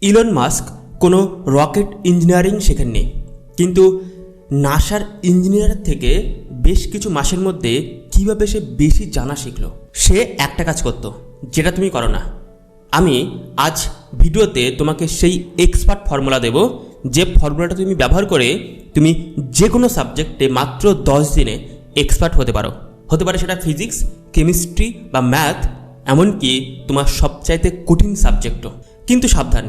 Elon Musk কোনো rocket engineering শেখেননি, কিন্তু নাসার ইঞ্জিনিয়ার থেকে বেশ কিছু মাসের মধ্যে কীভাবে সে বেশি জানা শিখল। সে একটা কাজ করত যেটা তুমি করো না। আমি আজ ভিডিওতে তোমাকে সেই এক্সপার্ট ফর্মুলা দেব, যে ফর্মুলাটা তুমি ব্যবহার করে তুমি যে কোনো সাবজেক্টে মাত্র 10 দিনে এক্সপার্ট হতে পারো। হতে পারে সেটা ফিজিক্স, কেমিস্ট্রি বা ম্যাথ, এমনকি তোমার সবচাইতে কঠিন সাবজেক্টও। কিন্তু সাবধান,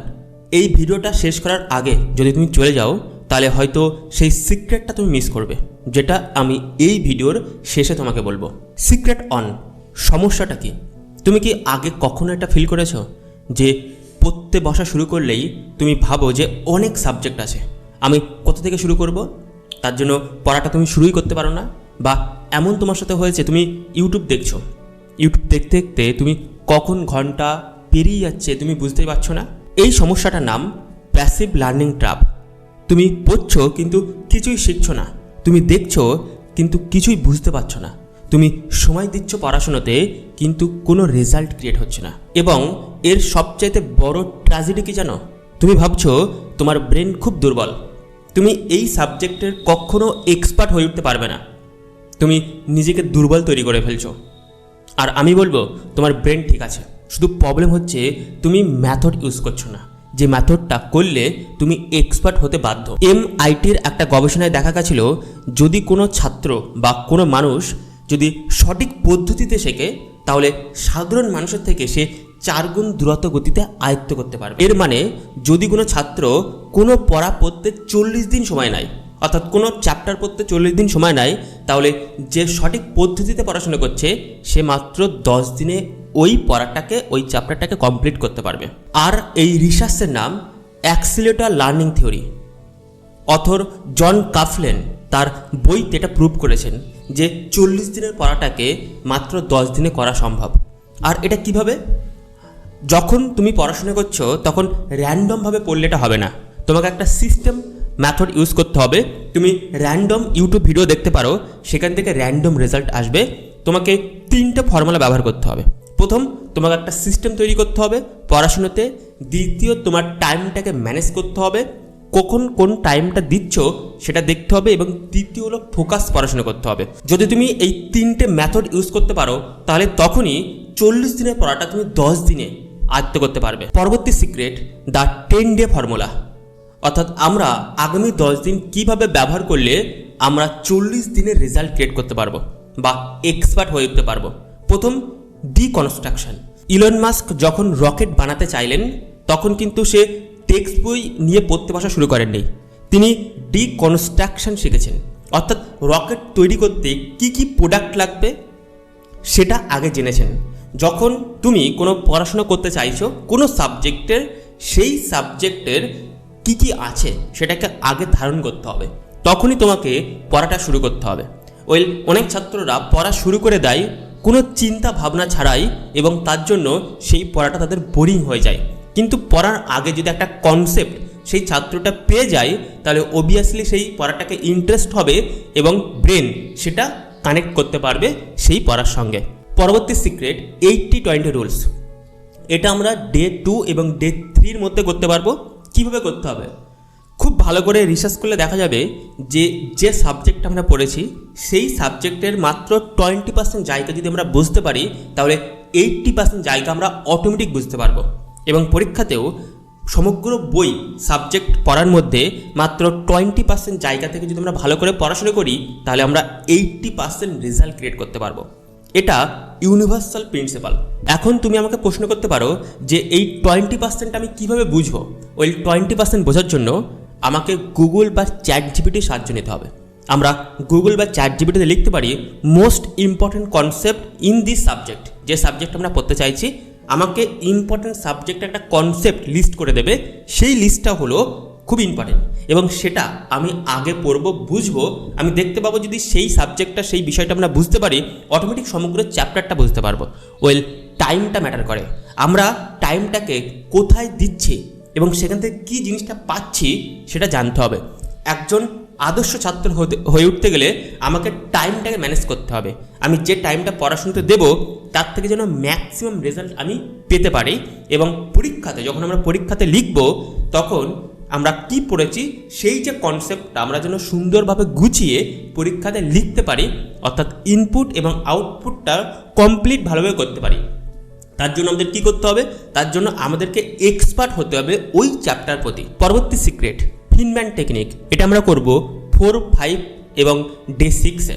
এই ভিডিওটা শেষ করার আগে যদি তুমি চলে যাও তাহলে হয়তো সেই সিক্রেটটা তুমি মিস করবে, যেটা আমি এই ভিডিওর শেষে তোমাকে বলবো। Secret on. সমস্যাটা কি? তুমি কি আগে কখনো এটা ফিল করেছো যে পড়তে বসা শুরু করলেই তুমি ভাবো যে অনেক সাবজেক্ট আছে, আমি কোথা থেকে শুরু করব? তার জন্য পড়াটা তুমি শুরুই করতে পারো না। বা এমন তোমার সাথে হয়েছে, তুমি ইউটিউব দেখছো, ইউটিউব দেখতে দেখতে তুমি কখন ঘন্টা পেরিয়ে যাচ্ছে তুমি বুঝতেই পারছো না। এই সমস্যাটার নাম প্যাসিভ লার্নিং ট্র্যাপ। তুমি পড়ছো কিন্তু কিছুই শিখছো না, তুমি দেখছো কিন্তু কিছুই বুঝতে পারছো না, তুমি সময় দিচ্ছ পড়াশোনাতে কিন্তু কোনো রেজাল্ট ক্রিয়েট হচ্ছে না। এবং এর সবচাইতে বড় ট্র্যাজেডি কি জানো? তুমি ভাবছো তোমার ব্রেন খুব দুর্বল, তুমি এই সাবজেক্টের কখনো এক্সপার্ট হয়ে উঠতে পারবে না, তুমি নিজেকে দুর্বল তৈরি করে ফেলছো। আর আমি বলবো তোমার ব্রেন ঠিক আছে, শুধু প্রবলেম হচ্ছে তুমি মেথড ইউজ করছো না, যে মেথডটা করলে তুমি এক্সপার্ট হতে বাধ্য। MITর একটা গবেষণায় দেখা গেছিল, যদি কোনো ছাত্র বা কোনো মানুষ যদি সঠিক পদ্ধতিতে শেখে তাহলে সাধারণ মানুষের থেকে সে 4 গুণ দ্রুত গতিতে আয়ত্ত করতে পারবে। এর মানে যদি কোনো ছাত্র কোনো পড়া পড়তে 40 দিন সময় নেয়, অর্থাৎ কোনো চ্যাপ্টার পড়তে 40 দিন সময় নেয়, তাহলে যে সঠিক পদ্ধতিতে পড়াশোনা করছে সে মাত্র 10 দিনে ওই পড়াটাকে, ওই চ্যাপ্টারটাকে কমপ্লিট করতে পারবে। আর এই রিসার্চের নাম অ্যাক্সিলারেটর লার্নিং থিওরি। অথর জন কাফলেন তার বইতে এটা প্রুভ করেছেন যে 40 দিনের পড়াটাকে মাত্র 10 দিনে করা সম্ভব। আর এটা কিভাবে? যখন তুমি পড়াশোনা করছো তখন র্যান্ডমভাবে পড়লে এটা হবে না, তোমাকে একটা সিস্টেম মেথড ইউজ করতে হবে। তুমি র্যান্ডম ইউটিউব ভিডিও দেখতে পারো, সেখান থেকে র্যান্ডম রেজাল্ট আসবে। তোমাকে 3টে ফর্মুলা ব্যবহার করতে হবে। প্রথম, তোমাকে একটা সিস্টেম তৈরি করতে হবে পড়াশোনাতে। দ্বিতীয়, তোমার টাইমটাকে ম্যানেজ করতে হবে, কখন কোন টাইমটা দিচ্ছ সেটা দেখতে হবে। এবং তৃতীয় হলো ফোকাস পড়াশোনা করতে হবে। যদি তুমি এই 3টে মেথড ইউজ করতে পারো তাহলে তখনই 40 দিনের পড়াটা তুমি 10 দিনে আয়ত্ত করতে পারবে। পরবর্তী সিক্রেট, দ্য 10 ডে ফর্মুলা। অর্থাৎ আমরা আগামী 10 দিন কিভাবে ব্যবহার করলে আমরা 40 দিনের রেজাল্ট ক্রিয়েট করতে পারবো বা এক্সপার্ট হয়ে উঠতে পারবো। প্রথম, ডিকনস্ট্রাকশন। ইলন মাস্ক যখন রকেট বানাতে চাইলেন তখন কিন্তু সে টেক্সট বই নিয়ে পড়তে বসা শুরু করেননি, তিনি ডিকনস্ট্রাকশন শিখেছেন। অর্থাৎ রকেট তৈরি করতে কি কি প্রোডাক্ট লাগবে সেটা আগে জেনেছেন। যখন তুমি কোনো পড়াশোনা করতে চাইছো কোনো সাবজেক্টের, সেই সাবজেক্টের কি কি আছে সেটাকে আগে ধারণ করতে হবে, তখনই তোমাকে পড়াটা শুরু করতে হবে। অনেক ছাত্ররা পড়া শুরু করে দেয় কোনো চিন্তা ভাবনা ছাড়াই, এবং তার জন্য সেই পড়াটা তাদের বোরিং হয়ে যায়। কিন্তু পড়ার আগে যদি একটা কনসেপ্ট সেই ছাত্রটা পেয়ে যায় তাহলে অবভিয়াসলি সেই পড়াটাকে ইন্টারেস্ট হবে এবং ব্রেন সেটা কানেক্ট করতে পারবে সেই পড়ার সঙ্গে। পরবর্তী সিক্রেট, 80-20 রুলস। এটা আমরা ডে 2 এবং ডে 3 মধ্যে করতে পারবো। কিভাবে করতে হবে? খুব ভালো করে রিসার্চ করলে দেখা যাবে যে সাবজেক্ট আমরা পড়েছি সেই সাবজেক্টের মাত্র 20% জায়গা যদি আমরা বুঝতে পারি তাহলে 80% জায়গা আমরা অটোমেটিক বুঝতে পারবো। এবং পরীক্ষাতেও সমগ্র বই সাবজেক্ট পড়ার মধ্যে মাত্র 20% জায়গা থেকে যদি আমরা ভালো করে পড়াশোনা করি তাহলে আমরা 80% রেজাল্ট ক্রিয়েট করতে পারবো। এটা ইউনিভার্সাল প্রিন্সিপাল। এখন তুমি আমাকে প্রশ্ন করতে পারো যে এই 20% আমি কিভাবে বুঝবো? ওই 20% বোঝার জন্য আমাকে গুগল বা চ্যাট জিপিটির সাহায্য নিতে হবে। আমরা গুগল বা চ্যাট জিপিটিতে লিখতে পারি most important concept in this subject. যে সাবজেক্ট আমরা পড়তে চাইছি আমাকে ইম্পর্টেন্ট সাবজেক্ট একটা কনসেপ্ট লিস্ট করে দেবে। সেই লিস্টটা হলো খুব ইম্পর্টেন্ট এবং সেটা আমি আগে পড়বো, বুঝবো, আমি দেখতে পাবো। যদি সেই সাবজেক্টটা, সেই বিষয়টা আমরা বুঝতে পারি, অটোমেটিক সমগ্র চ্যাপ্টারটা বুঝতে পারবো। টাইমটা ম্যাটার করে। আমরা টাইমটাকে কোথায় দিচ্ছি এবং সেখান থেকে কী জিনিসটা পাচ্ছি সেটা জানতে হবে। একজন আদর্শ ছাত্র হয়ে উঠতে গেলে আমাকে টাইমটাকে ম্যানেজ করতে হবে। আমি যে টাইমটা পড়াশুনোতে দেবো তার থেকে যেন ম্যাক্সিমাম রেজাল্ট আমি পেতে পারি, এবং পরীক্ষাতে যখন আমরা পরীক্ষাতে লিখব তখন আমরা কি পড়েছি সেই যে কনসেপ্টটা আমরা যেন সুন্দরভাবে গুছিয়ে পরীক্ষাতে লিখতে পারি, অর্থাৎ ইনপুট এবং আউটপুটটা কমপ্লিট ভালোভাবে করতে পারি। তার জন্য আমাদের কী করতে হবে? তার জন্য আমাদেরকে এক্সপার্ট হতে হবে ওই চ্যাপ্টার প্রতি। পরবর্তী সিক্রেট, ফিনম্যান টেকনিক। এটা আমরা করব 4, 5 এবং ডে 6-এ।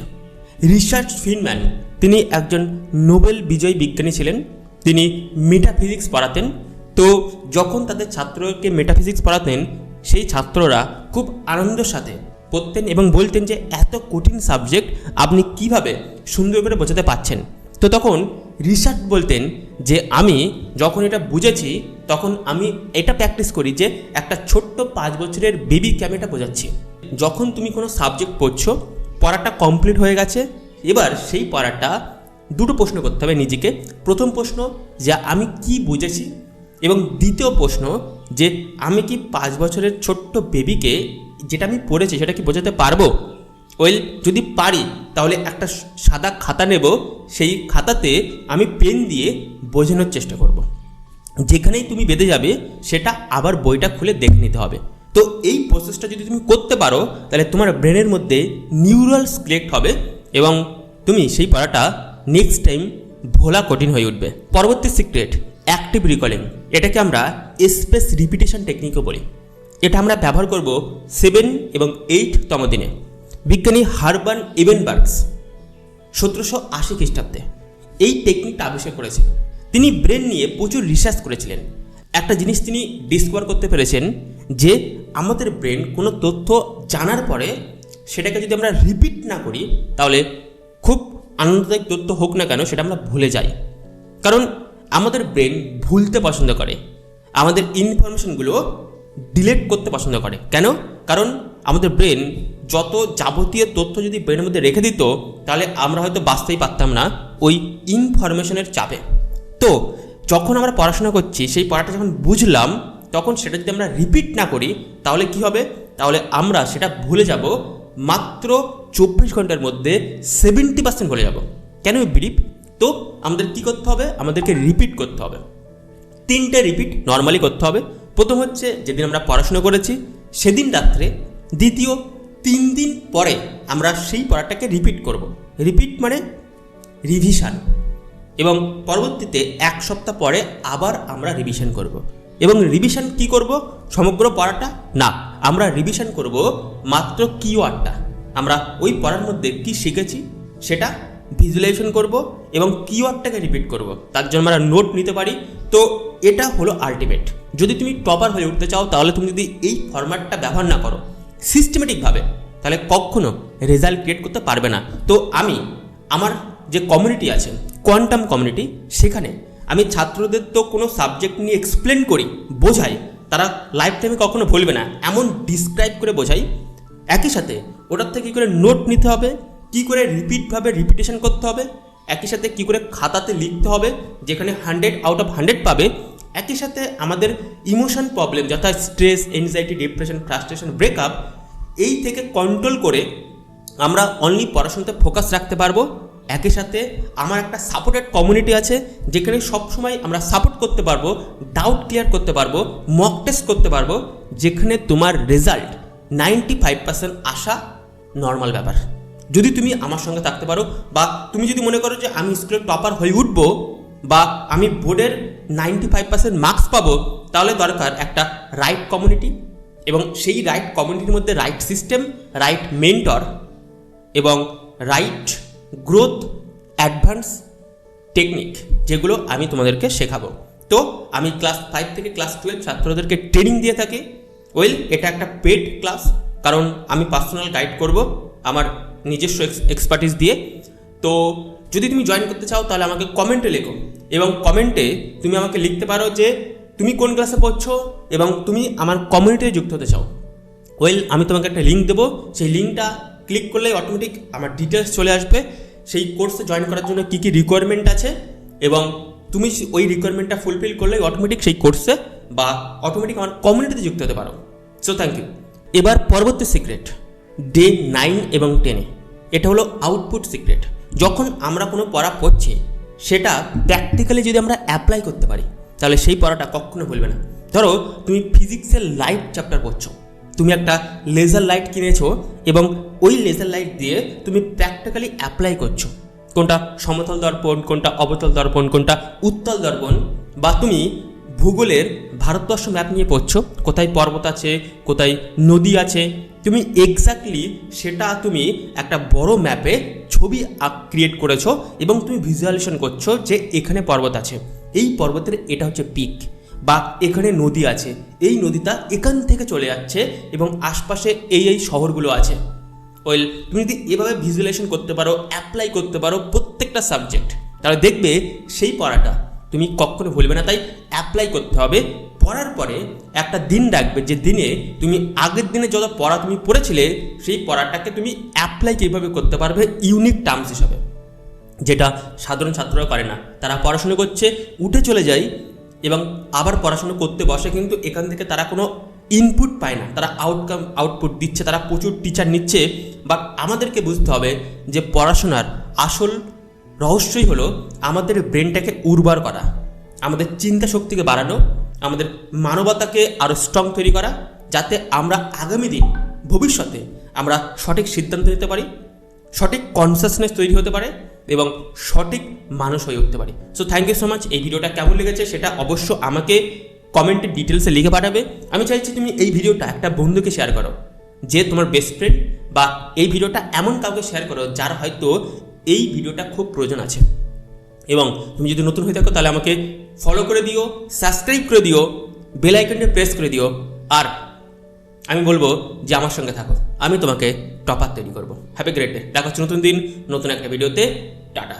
রিচার্ড ফিনম্যান তিনি একজন নোবেল বিজয়ী বিজ্ঞানী ছিলেন। তিনি মেটাফিজিক্স পড়াতেন। তো যখন তাদের ছাত্রকে মেটাফিজিক্স পড়াতেন, সেই ছাত্ররা খুব আনন্দের সাথে পড়তেন এবং বলতেন যে এত কঠিন সাবজেক্ট আপনি কিভাবে সুন্দর করে বোঝাতে পারছেন। তো তখন রিচার্ড বলতেন যে আমি যখন এটা বুঝেছি তখন আমি এটা প্র্যাকটিস করি যে একটা ছোট্ট 5 বছরের বেবিকে আমি এটা বোঝাচ্ছি। যখন তুমি কোনো সাবজেক্ট পড়ছো, পড়াটা কমপ্লিট হয়ে গেছে, এবার সেই পড়াটা দুটো প্রশ্ন করতে হবে নিজেকে। প্রথম প্রশ্ন যে আমি কি বুঝেছি, এবং দ্বিতীয় প্রশ্ন যে আমি কি 5 বছরের ছোট্ট বেবিকে যেটা আমি পড়েছি সেটা কি বোঝাতে পারবো। ওয়েল, যদি পারি তাহলে একটা সাদা খাতা নেব, সেই খাতাতে আমি পেন দিয়ে বোঝানোর চেষ্টা করব। যেখানেই তুমি বেঁধে যাবে সেটা আবার বইটা খুলে দেখে নিতে হবে। তো এই প্রসেসটা যদি তুমি করতে পারো তাহলে তোমার ব্রেনের মধ্যে নিউরালস কানেক্ট হবে এবং তুমি সেই পড়াটা নেক্সট টাইম ভোলা কঠিন হয়ে উঠবে। পরবর্তী সিক্রেট, অ্যাক্টিভ রিকলিং। এটাকে আমরা স্পেস রিপিটেশন টেকনিকও বলি। এটা আমরা ব্যবহার করব 7 এবং 8তম দিনে। বিজ্ঞানী হারবার্ট ইভেনবার্গস 1780 খ্রিস্টাব্দে এই টেকনিকটা আবিষ্কার করেছেন। তিনি ব্রেন নিয়ে প্রচুর রিসার্চ করেছিলেন। একটা জিনিস তিনি ডিসকভার করতে পেরেছেন যে আমাদের ব্রেন কোনো তথ্য জানার পরে সেটাকে যদি আমরা রিপিট না করি তাহলে খুব আনন্দদায়ক তথ্য হোক না কেন সেটা আমরা ভুলে যাই। কারণ আমাদের ব্রেন ভুলতে পছন্দ করে, আমাদের ইনফরমেশনগুলো ডিলিট করতে পছন্দ করে। কেন? কারণ আমাদের ব্রেন যত যাবতীয় তথ্য যদি ব্রেনের মধ্যে রেখে দিত তাহলে আমরা হয়তো বাঁচতেই পারতাম না ওই ইনফরমেশনের চাপে। তো যখন আমরা পড়াশোনা করছি, সেই পড়াটা যখন বুঝলাম তখন সেটা যদি আমরা রিপিট না করি তাহলে কি হবে? তাহলে আমরা সেটা ভুলে যাব মাত্র 24 ঘন্টার মধ্যে 70% ভুলে যাব। কেন ব্রিফ? তো আমাদের কি করতে হবে? আমাদেরকে রিপিট করতে হবে। 3টে রিপিট নর্মালি করতে হবে। প্রথম হচ্ছে যেদিন আমরা পড়াশোনা করেছি সেদিন রাত্রে, দ্বিতীয় 3 দিন পরে আমরা সেই পড়াটাকে রিপিট করব। রিপিট মানে রিভিশন। এবং পরবর্তীতে 1 সপ্তাহ পরে আবার আমরা রিভিশন করব। এবং রিভিশন কি করব? সমগ্র পড়াটা না, আমরা রিভিশন করব মাত্র কিওয়ার্ডটা। আমরা ওই পড়ার মধ্যে কি শিখেছি সেটা ভিজুয়ালাইজেশন করব এবং কিওয়ার্ডটাকে রিপিট করব। তার জন্য আমরা নোট নিতে পারি। তো এটা হলো আলটিমেট। যদি তুমি টপার হয়ে উঠতে চাও তাহলে তুমি যদি এই ফরম্যাটটা ব্যবহার না করো সিস্টেমেটিকভাবে তাহলে কখনো রেজাল্ট ক্রিয়েট করতে পারবে না। তো আমি আমার যে কমিউনিটি আছে, কোয়ান্টাম কমিউনিটি, সেখানে আমি ছাত্রদের তো কোনো সাবজেক্ট নিয়ে এক্সপ্লেন করি, বোঝাই, তারা লাইফ টাইমে কখনো ভুলবে না এমন ডিসক্রাইব করে বোঝাই। একই সাথে ওটার থেকে কী করে নোট নিতে হবে, কী করে রিপিটভাবে রিপিটেশন করতে হবে, একই সাথে কী করে খাতাতে লিখতে হবে যেখানে 100/100 পাবে। একই সাথে আমাদের ইমোশন প্রবলেম যথা stress, anxiety, depression, frustration, breakup, এই থেকে কন্ট্রোল করে আমরা অনলি পড়াশোনাতে ফোকাস রাখতে পারবো। একই সাথে আমার একটা সাপোর্টেড কমিউনিটি আছে যেখানে সবসময় আমরা সাপোর্ট করতে পারবো, ডাউট ক্লিয়ার করতে পারবো, মক টেস্ট করতে পারবো, যেখানে তোমার রেজাল্ট 95% আসা নর্মাল ব্যাপার। যদি তুমি আমার সঙ্গে থাকতে পারো বা তুমি যদি মনে করো যে আমি স্কুলের টপার হয়ে উঠবো বা আমি বোর্ডের 95% মার্কস পাবো, তাহলে দরকার একটা রাইট কমিউনিটি এবং সেই রাইট কমিউনিটির মধ্যে রাইট সিস্টেম, রাইট মেন্টর এবং রাইট গ্রোথ অ্যাডভান্স টেকনিক, যেগুলো আমি তোমাদেরকে শেখাবো। তো আমি ক্লাস 5 থেকে ক্লাস 12 ছাত্রদেরকে ট্রেনিং দিয়ে থাকি। ওয়েল, এটা একটা পেড ক্লাস, কারণ আমি পার্সোনাল গাইড করব আমার নিজস্ব এক্সপার্টিস দিয়ে। তো যদি তুমি জয়েন করতে চাও তাহলে আমাকে কমেন্টে লেখো এবং কমেন্টে তুমি আমাকে লিখতে পারো যে তুমি কোন ক্লাসে পড়ছো এবং তুমি আমার কমিউনিটিতে যুক্ত হতে চাও। ওয়েল, আমি তোমাকে একটা লিঙ্ক দেবো, সেই লিঙ্কটা ক্লিক করলেই অটোমেটিক আমার ডিটেলস চলে আসবে সেই কোর্সে জয়েন করার জন্য কী কী রিকোয়ারমেন্ট আছে, এবং তুমি ওই রিকোয়ারমেন্টটা ফুলফিল করলেই অটোমেটিক সেই কোর্সে বা অটোমেটিক আমার কমিউনিটিতে যুক্ত হতে পারো। So thank you. এবার পরবর্তী সিক্রেট, ডে 9 এবং 10-এ। এটা হলো আউটপুট সিক্রেট। যখন আমরা কোনো পড়া পড়ছি সেটা প্র্যাকটিক্যালি যদি আমরা অ্যাপ্লাই করতে পারি তাহলে সেই পড়াটা কখনো ভুলবে না। ধরো তুমি ফিজিক্সের লাইট চ্যাপ্টার পড়ছো, তুমি একটা লেজার লাইট কিনেছো এবং ওই লেজার লাইট দিয়ে তুমি প্র্যাকটিক্যালি অ্যাপ্লাই করছো কোনটা সমতল দর্পণ, কোনটা অবতল দর্পণ, কোনটা উত্তল দর্পণ। বা তুমি ভূগোলের ভারতবর্ষ ম্যাপ নিয়ে পড়ছো, কোথায় পর্বত আছে, কোথায় নদী আছে, তুমি এক্স্যাক্টলি সেটা তুমি একটা বড় ম্যাপে ছবি ক্রিয়েট করেছো এবং তুমি ভিজুয়ালাইজেশন করছো যে এখানে পর্বত আছে, এই পর্বতের এটা হচ্ছে পিক, বা এখানে নদী আছে, এই নদীটা এখান থেকে চলে যাচ্ছে এবং আশপাশে এই শহরগুলো আছে। ওয়েল, তুমি যদি এভাবে ভিজুয়ালাইজেশন করতে পারো, অ্যাপ্লাই করতে পারো প্রত্যেকটা সাবজেক্ট, তাহলে দেখবে সেই পড়াটা তুমি কখনো ভুলবে না। তাই অ্যাপ্লাই করতে হবে। পড়ার পরে একটা দিন রাখবে যে দিনে তুমি আগের দিনে যত পড়া তুমি পড়েছিলে সেই পড়াটাকে তুমি অ্যাপ্লাই কীভাবে করতে পারবে ইউনিক টার্মস হিসাবে, যেটা সাধারণ ছাত্ররা করে না। তারা পড়াশুনো করছে, উঠে চলে যায় এবং আবার পড়াশুনো করতে বসে, কিন্তু এখান থেকে তারা কোনো ইনপুট পায় না, তারা আউটপুট দিচ্ছে, তারা প্রচুর টিচার নিচ্ছে। বাট আমাদেরকে বুঝতে হবে যে পড়াশোনার আসল রহস্যই হলো আমাদের ব্রেনটাকে উর্বর করা, আমাদের চিন্তা শক্তিকে বাড়ানো, আমাদের মানবতাকে আরও স্ট্রং তৈরি করা, যাতে আমরা আগামী দিন ভবিষ্যতে আমরা সঠিক সিদ্ধান্ত নিতে পারি, সঠিক কনসাসনেস তৈরি হতে পারে এবং সঠিক মানুষ হয়ে উঠতে পারি। So thank you so much. এই ভিডিওটা কেমন লেগেছে সেটা অবশ্য আমাকে কমেন্টে ডিটেলসে লিখে পাঠাবে। আমি চাইছি তুমি এই ভিডিওটা একটা বন্ধুকে শেয়ার করো, যে তোমার বেস্ট ফ্রেন্ড, বা এই ভিডিওটা এমন কাউকে শেয়ার করো যার হয়তো এই ভিডিওটা খুব প্রয়োজন আছে। এবং তুমি যদি নতুন হয়ে থাকো তাহলে আমাকে ফলো করে দিও, সাবস্ক্রাইব করে দিও, বেল আইকনটা প্রেস করে দিও। আর আমি বলবো যে আমার সঙ্গে থাকো, আমি তোমাকে টপার তৈরি করবো। Have a great day. দেখা হচ্ছে নতুন দিন, নতুন একটা ভিডিওতে। টাটা।